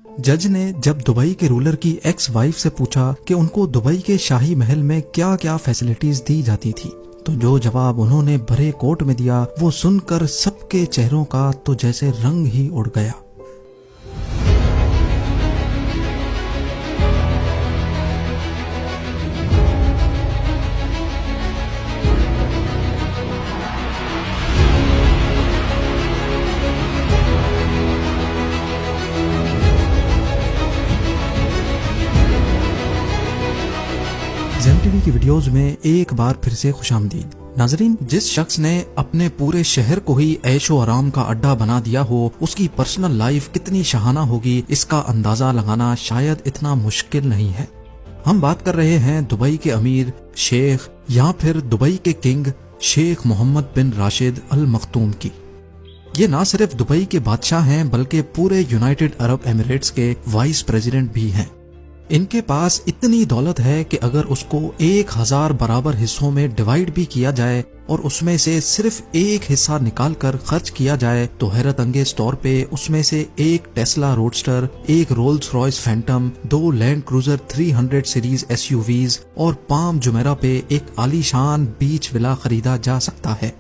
جج نے جب دبئی کے رولر کی ایکس وائف سے پوچھا کہ ان کو دبئی کے شاہی محل میں کیا کیا فیسلٹیز دی جاتی تھی، تو جو جواب انہوں نے بھرے کوٹ میں دیا وہ سن کر سب کے چہروں کا تو جیسے رنگ ہی اڑ گیا۔ زیم ٹی وی کی ویڈیوز میں ایک بار پھر سے خوش آمدید۔ ناظرین، جس شخص نے اپنے پورے شہر کو ہی عیش و آرام کا اڈا بنا دیا ہو، اس کی پرسنل لائف کتنی شاہانہ ہوگی، اس کا اندازہ لگانا شاید اتنا مشکل نہیں ہے۔ ہم بات کر رہے ہیں دبئی کے امیر، شیخ یا پھر دبئی کے کنگ شیخ محمد بن راشد ال مختوم کی۔ یہ نہ صرف دبئی کے بادشاہ ہیں بلکہ پورے یونائٹڈ عرب ایمریٹس کے وائس پریزیڈنٹ بھی ہیں۔ ان کے پاس اتنی دولت ہے کہ اگر اس کو 1000 برابر حصوں میں ڈیوائیڈ بھی کیا جائے اور اس میں سے صرف ایک حصہ نکال کر خرچ کیا جائے تو حیرت انگیز طور پہ اس میں سے ایک ٹیسلا روڈسٹر، ایک Rolls Royce Phantom, 2 Land Cruiser 300 series SUVs اور پام جمیرہ پہ ایک عالی شان بیچ ولا خریدا جا سکتا ہے۔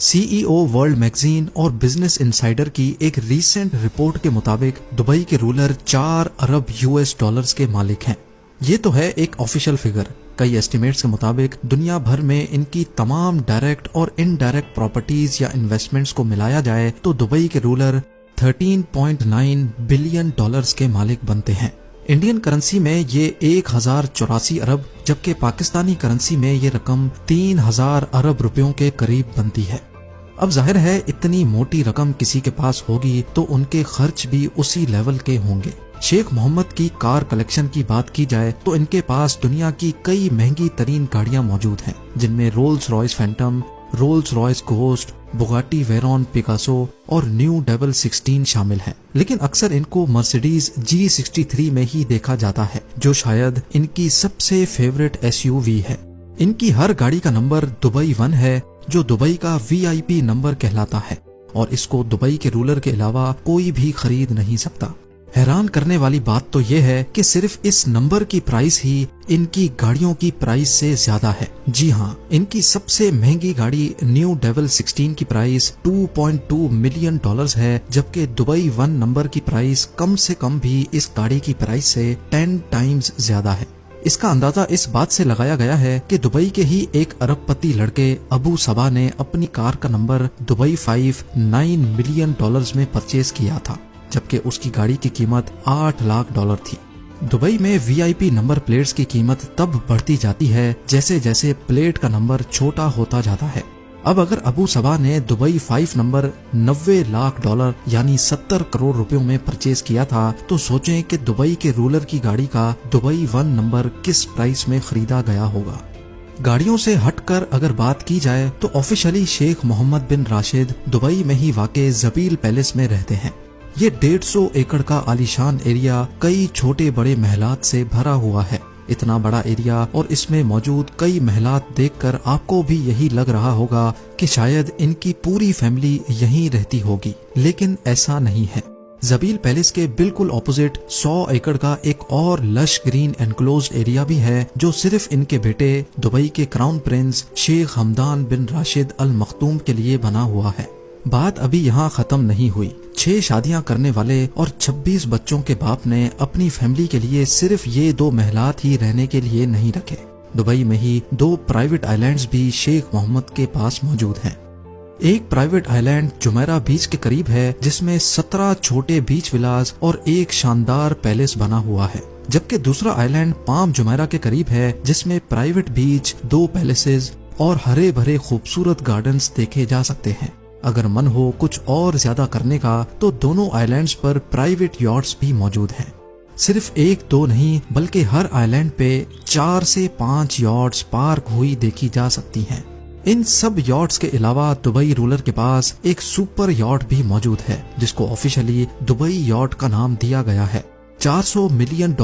CEO ورلڈ میگزین اور بزنس انسائیڈر کی ایک ریسنٹ رپورٹ کے مطابق دبئی کے رولر 4 ارب $US کے مالک ہیں۔ یہ تو ہے ایک آفیشل فگر۔ کئی ایسٹیمیٹس کے مطابق دنیا بھر میں ان کی تمام ڈائریکٹ اور انڈائریکٹ پراپرٹیز یا انویسٹمنٹس کو ملایا جائے تو دبئی کے رولر $13.9 بلین کے مالک بنتے ہیں۔ انڈین کرنسی میں یہ 1084 ارب جبکہ پاکستانی کرنسی میں یہ رقم 3000 ارب روپیوں کے قریب بنتی ہے۔ اب ظاہر ہے اتنی موٹی رقم کسی کے پاس ہوگی تو ان کے خرچ بھی اسی لیول کے ہوں گے۔ شیخ محمد کی کار کلیکشن کی بات کی جائے تو ان کے پاس دنیا کی کئی مہنگی ترین گاڑیاں موجود ہیں، جن میں rules Royce phantom, Rolls Royce ghost, Bugatti Veyron Picasso اور نیو ڈبل 16 شامل ہیں، لیکن اکثر ان کو مرسیڈیز G63 میں ہی دیکھا جاتا ہے جو شاید ان کی سب سے فیورٹ SUV ہے۔ ان کی ہر گاڑی کا نمبر دبئی 1 ہے جو دبئی کا VIP نمبر کہلاتا ہے اور اس کو دبئی کے رولر کے علاوہ کوئی بھی خرید نہیں سکتا۔ حیران کرنے والی بات تو یہ ہے کہ صرف اس نمبر کی پرائس ہی ان کی گاڑیوں کی پرائس سے زیادہ ہے۔ جی ہاں، ان کی سب سے مہنگی گاڑی نیو ڈبل 16 کی پرائس $2.2 ملین ہے، جبکہ دبئی 1 نمبر کی پرائس کم سے کم بھی اس گاڑی کی پرائس سے 10 ٹائمز زیادہ ہے۔ اس کا اندازہ اس بات سے لگایا گیا ہے کہ دبئی کے ہی ایک ارب پتی لڑکے ابو صبا نے اپنی کار کا نمبر دبئی 5 $9 ملین میں پرچیز کیا تھا، جبکہ اس کی گاڑی کی قیمت $8 لاکھ تھی۔ دبئی میں VIP نمبر پلیٹس کی قیمت تب بڑھتی جاتی ہے جیسے جیسے پلیٹ کا نمبر چھوٹا ہوتا جاتا ہے۔ اب اگر ابو صبا نے دبئی 5 نمبر $90 لاکھ یعنی 70 کروڑ روپیوں میں پرچیز کیا تھا تو سوچیں کہ دبئی کے رولر کی گاڑی کا دبئی 1 نمبر کس پرائس میں خریدا گیا ہوگا۔ گاڑیوں سے ہٹ کر اگر بات کی جائے تو آفیشلی شیخ محمد بن راشد دبئی میں ہی واقع زبیل پیلس میں رہتے ہیں۔ یہ 150 ایکڑ کا عالیشان ایریا کئی چھوٹے بڑے محلات سے بھرا ہوا ہے۔ اتنا بڑا ایریا اور اس میں موجود کئی محلات دیکھ کر آپ کو بھی یہی لگ رہا ہوگا کہ شاید ان کی پوری فیملی یہیں رہتی ہوگی، لیکن ایسا نہیں ہے۔ زبیل پیلس کے بالکل اپوزٹ 100 ایکڑ کا ایک اور لش گرین انکلوزڈ ایریا بھی ہے جو صرف ان کے بیٹے دبئی کے کراؤن پرنس شیخ حمدان بن راشد ال مختوم کے لیے بنا ہوا ہے۔ بات ابھی یہاں ختم نہیں ہوئی۔ 6 شادیاں کرنے والے اور 26 بچوں کے باپ نے اپنی فیملی کے لیے صرف یہ 2 محلات ہی رہنے کے لیے نہیں رکھے۔ دبئی میں ہی 2 پرائیویٹ آئی لینڈز بھی شیخ محمد کے پاس موجود ہیں۔ ایک پرائیویٹ آئی لینڈ جمیرہ بیچ کے قریب ہے جس میں 17 چھوٹے بیچ ولاز اور ایک شاندار پیلس بنا ہوا ہے، جبکہ دوسرا آئی لینڈ پام جمیرہ کے قریب ہے جس میں پرائیویٹ بیچ، 2 پیلسز اور ہرے بھرے خوبصورت گارڈنز دیکھے جا سکتے ہیں۔ اگر من ہو کچھ اور زیادہ کرنے کا تو دونوں آئی لینڈز پر پرائیویٹ یاٹس بھی موجود ہیں۔ صرف 1-2 نہیں بلکہ ہر آئی لینڈ پہ 4 سے 5 یاٹس پارک ہوئی دیکھی جا سکتی ہیں۔ ان سب یاٹس کے علاوہ دبئی رولر کے پاس ایک سپر یاٹ بھی موجود ہے جس کو آفیشلی دبئی یاٹ کا نام دیا گیا ہے۔ $400 ملین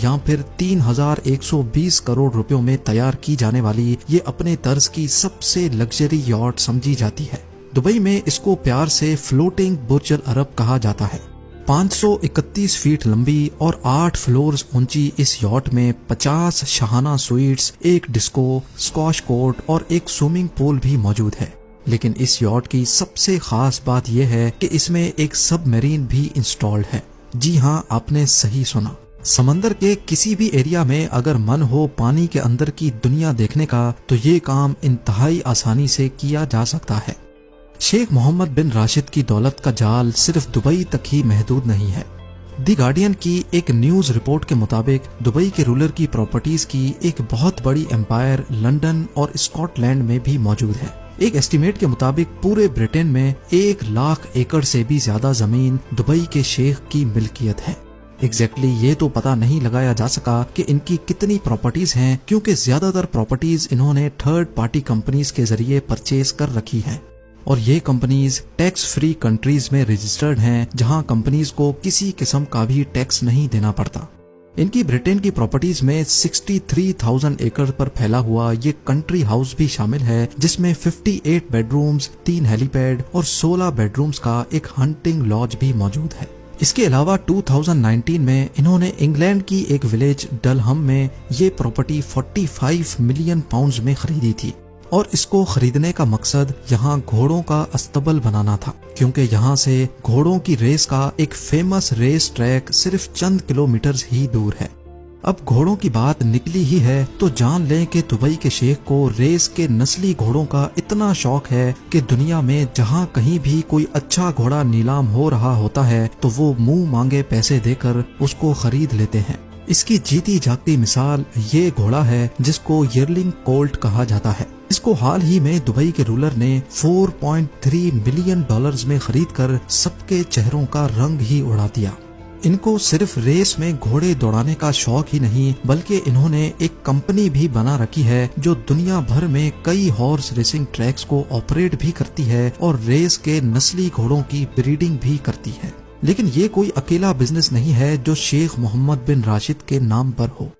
یا پھر 3120 کروڑ روپیوں میں تیار کی جانے والی یہ اپنے طرز کی سب سے لگژری یاٹ سمجھی جاتی ہے۔ دبئی میں اس کو پیار سے فلوٹنگ برج العرب کہا جاتا ہے۔ 531 फीट लंबी और 8 फ्लोर्स ऊंची इस यॉट में 50 शाहाना स्वीट्स, एक डिस्को, स्क्वॉश कोर्ट और एक स्विमिंग पूल भी मौजूद है। लेकिन इस यॉट की सबसे खास बात यह है कि इसमें एक सबमरीन भी इंस्टॉल्ड है। जी हाँ, आपने सही सुना। समंदर के किसी भी एरिया में अगर मन हो पानी के अंदर की दुनिया देखने का तो ये काम इंतहाई आसानी से किया जा सकता है। शेख मोहम्मद बिन राशिद की दौलत का जाल सिर्फ दुबई तक ही महदूद नहीं है। दी गार्डियन की एक न्यूज रिपोर्ट के मुताबिक दुबई के रूलर की प्रॉपर्टीज की एक बहुत बड़ी एम्पायर लंदन और स्कॉटलैंड में भी मौजूद है। एक एस्टीमेट के मुताबिक पूरे ब्रिटेन में 1 लाख एकड़ से भी ज्यादा जमीन दुबई के शेख की मिल्कियत है। एग्जैक्टली ये तो पता नहीं लगाया जा सका कि इनकी कितनी प्रॉपर्टीज हैं, क्योंकि ज्यादातर प्रॉपर्टीज इन्होंने थर्ड पार्टी कंपनीज के जरिए परचेज कर रखी हैं और ये कंपनीज टैक्स फ्री कंट्रीज में रजिस्टर्ड हैं, जहां कंपनीज को किसी किस्म का भी टैक्स नहीं देना पड़ता। इनकी ब्रिटेन की प्रॉपर्टीज में 63,000 एकड़ पर फैला हुआ ये कंट्री हाउस भी शामिल है, जिसमें 58 बेडरूम्स, 3 हेलीपैड और 16 बेडरूम्स का एक हंटिंग लॉज भी मौजूद है। इसके अलावा 2019 में इन्होंने इंग्लैंड की एक विलेज डलहम में ये प्रॉपर्टी 45 मिलियन पाउंड्स में खरीदी थी और इसको खरीदने का मकसद यहाँ घोड़ों का अस्तबल बनाना था, क्योंकि यहाँ से घोड़ों की रेस का एक फेमस रेस ट्रैक सिर्फ चंद किलोमीटर ही दूर है। अब घोड़ों की बात निकली ही है तो जान लें कि दुबई के शेख को रेस के नस्ली घोड़ों का इतना शौक है कि दुनिया में जहाँ कहीं भी कोई अच्छा घोड़ा नीलाम हो रहा होता है तो वो मुंह मांगे पैसे देकर उसको खरीद लेते हैं। इसकी जीती जागती मिसाल ये घोड़ा है जिसको यर्लिंग कोल्ट कहा जाता है। इसको हाल ही में दुबई के रूलर ने $4.3 मिलियन में खरीदकर सबके चेहरों का रंग ही उड़ा दिया। इनको सिर्फ रेस में घोड़े दौड़ाने का शौक ही नहीं, बल्कि इन्होंने एक कंपनी भी बना रखी है जो दुनिया भर में कई हॉर्स रेसिंग ट्रैक्स को ऑपरेट भी करती है और रेस के नस्ली घोड़ों की ब्रीडिंग भी करती है। लेकिन ये कोई अकेला बिजनेस नहीं है जो शेख मोहम्मद बिन राशिद के नाम पर हो।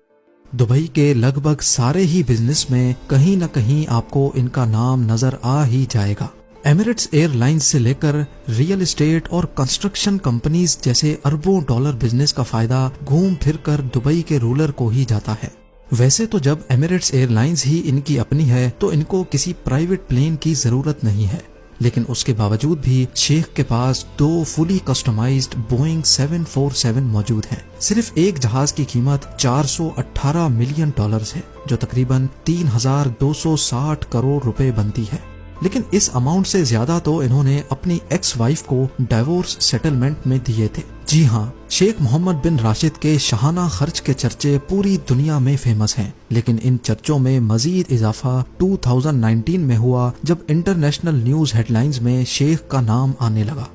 दुबई के लगभग सारे ही बिजनेस में कहीं न कहीं आपको इनका नाम नजर आ ही जाएगा। एमिरेट्स एयरलाइंस से लेकर रियल एस्टेट और कंस्ट्रक्शन कंपनीज जैसे अरबों डॉलर बिजनेस का फायदा घूम फिर कर दुबई के रूलर को ही जाता है। वैसे तो जब एमिरेट्स एयरलाइंस ही इनकी अपनी है तो इनको किसी प्राइवेट प्लेन की जरूरत नहीं है, लेकिन उसके बावजूद भी शेख के पास 2 फुली कस्टमाइज्ड बोइंग 747 मौजूद हैं। सिर्फ एक जहाज की कीमत $418 मिलियन है, जो तकरीबन 3,260 करोड़ रुपए बनती है। लेकिन इस अमाउंट से ज्यादा तो इन्होंने अपनी एक्स वाइफ को डिवोर्स सेटलमेंट में दिए थे। जी हाँ, शेख मोहम्मद बिन राशिद के शाहाना खर्च के चर्चे पूरी दुनिया में फेमस हैं, लेकिन इन चर्चों में मजीद इजाफा 2019 में हुआ जब इंटरनेशनल न्यूज हेडलाइंस में शेख का नाम आने लगा।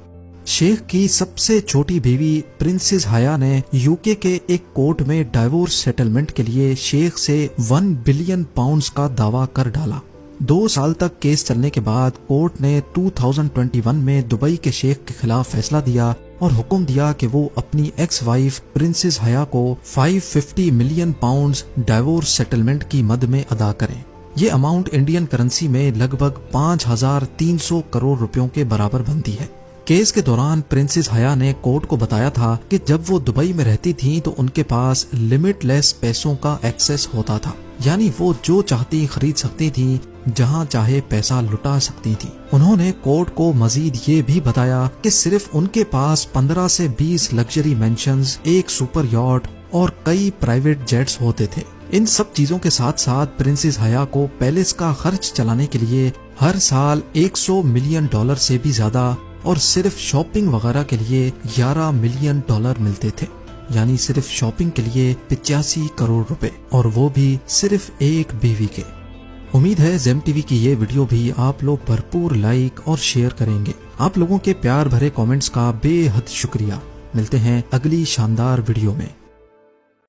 शेख की सबसे छोटी बीवी प्रिंसेस हया ने यूके के एक कोर्ट में डिवोर्स सेटलमेंट के लिए शेख से 1 बिलियन पाउंड्स का दावा कर डाला। 2 साल तक केस चलने के बाद कोर्ट ने 2021 में दुबई के शेख के खिलाफ फैसला दिया और हुक्म दिया कि वो अपनी एक्स वाइफ प्रिंसेस हया को 550 मिलियन पाउंड्स डिवोर्स सेटलमेंट की मद में अदा करें। ये अमाउंट इंडियन करेंसी में लगभग 5,300 करोड़ रुपयों के बराबर बनती है। केस के दौरान प्रिंसेस हया ने कोर्ट को बताया था कि जब वो दुबई में रहती थी तो उनके पास लिमिटलेस पैसों का एक्सेस होता था, यानी वो जो चाहती खरीद सकती थी, जहां चाहे पैसा लुटा सकती थी। उन्होंने कोर्ट को मजीद ये भी बताया कि सिर्फ उनके पास 15 से 20 लग्जरी मेंशंस, एक सुपर यॉट और कई प्राइवेट जेट्स होते थे। इन सब चीजों के साथ साथ प्रिंसेस हया को पैलेस का खर्च चलाने के लिए हर साल $100 मिलियन से भी ज्यादा और सिर्फ शॉपिंग वगैरह के लिए $11 मिलियन मिलते थे, यानी सिर्फ शॉपिंग के लिए 85 करोड़ रुपए, और वो भी सिर्फ एक बीवी के। उम्मीद है ज़ेम टीवी की ये वीडियो भी आप लोग भरपूर लाइक और शेयर करेंगे। आप लोगों के प्यार भरे कमेंट्स का बेहद शुक्रिया। मिलते हैं अगली शानदार वीडियो में।